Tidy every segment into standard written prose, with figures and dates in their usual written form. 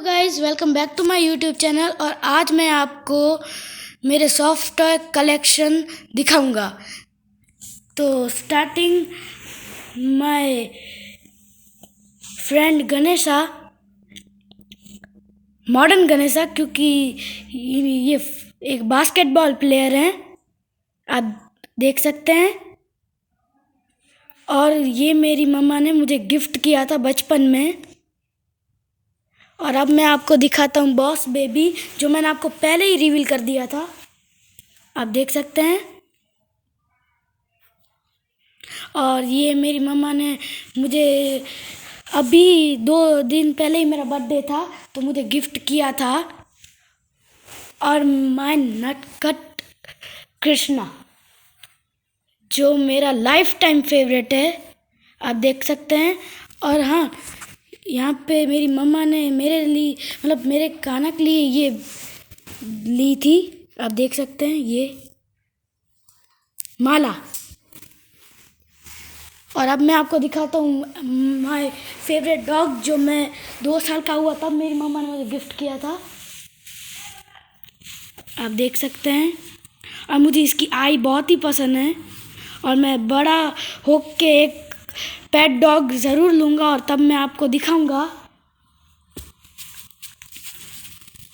Guys, welcome back to my YouTube channel. और आज मैं आपको मेरे सॉफ्ट टॉय कलेक्शन दिखाऊंगा। तो starting my friend Ganesha, modern Ganesha, क्योंकि ये एक बास्केटबॉल प्लेयर हैं, आप देख सकते हैं। और ये मेरी मम्मा ने मुझे गिफ्ट किया था बचपन में। और अब मैं आपको दिखाता हूँ बॉस बेबी, जो मैंने आपको पहले ही रिवील कर दिया था, आप देख सकते हैं। और ये मेरी मम्मा ने मुझे अभी 2 दिन पहले ही, मेरा बर्थडे था, तो मुझे गिफ्ट किया था। और माय नटखट कृष्णा, जो मेरा लाइफ टाइम फेवरेट है, आप देख सकते हैं। और हाँ, यहाँ पे मेरी मम्मा ने मेरे लिए, मतलब मेरे कान्हा के लिए ये ली थी, आप देख सकते हैं, ये माला। और अब मैं आपको दिखाता हूँ माय फेवरेट डॉग, जो मैं 2 साल का हुआ तब मेरी मम्मा ने मुझे गिफ्ट किया था, आप देख सकते हैं। और मुझे इसकी आई बहुत ही पसंद है, और मैं बड़ा होके एक पेट डॉग ज़रूर लूँगा, और तब मैं आपको दिखाऊंगा।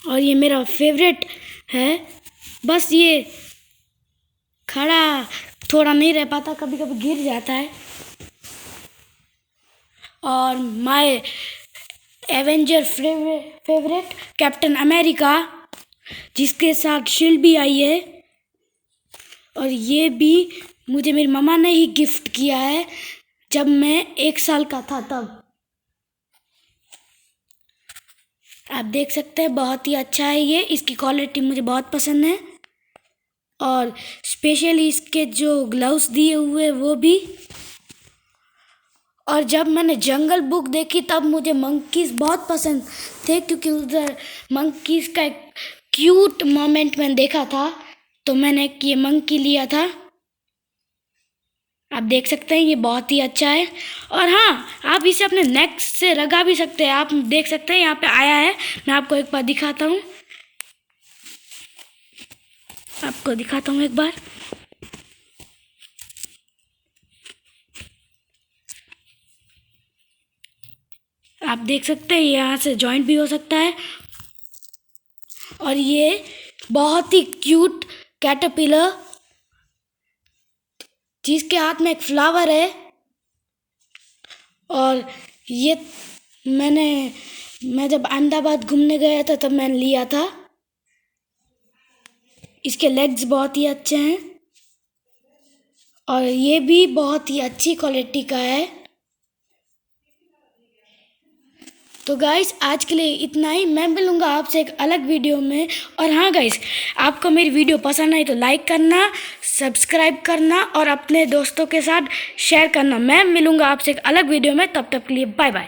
और ये मेरा फेवरेट है, बस ये खड़ा थोड़ा नहीं रह पाता, कभी कभी गिर जाता है। और my Avenger favourite captain America, जिसके साथ शील्ड भी आई है। और ये भी मुझे मेरी मम्मा ने ही गिफ्ट किया है जब मैं 1 साल का था तब, आप देख सकते हैं। बहुत ही अच्छा है ये, इसकी क्वालिटी मुझे बहुत पसंद है। और स्पेशली इसके जो ग्लव्स दिए हुए वो भी। और जब मैंने जंगल बुक देखी तब मुझे मंकीज़ बहुत पसंद थे, क्योंकि उधर मंकीज़ का एक क्यूट मोमेंट मैंने देखा था, तो मैंने ये मंकी लिया था, आप देख सकते हैं। ये बहुत ही अच्छा है। और हाँ, आप इसे अपने नेक से रगा भी सकते हैं, आप देख सकते हैं यहाँ पे आया है। मैं आपको एक बार दिखाता हूँ, एक बार। आप देख सकते हैं यहाँ से जॉइंट भी हो सकता है। और ये बहुत ही क्यूट कैटरपिलर, जिसके हाथ में एक फ्लावर है। और ये मैं जब अहमदाबाद घूमने गया था तब मैंने लिया था। इसके लेग्स बहुत ही अच्छे हैं, और ये भी बहुत ही अच्छी क्वालिटी का है। तो गाइस, आज के लिए इतना ही। मैं मिलूँगा आपसे एक अलग वीडियो में। और हाँ गाइस, आपको मेरी वीडियो पसंद आई तो लाइक करना, सब्सक्राइब करना, और अपने दोस्तों के साथ शेयर करना। मैं मिलूँगा आपसे एक अलग वीडियो में, तब तक के लिए बाय बाय।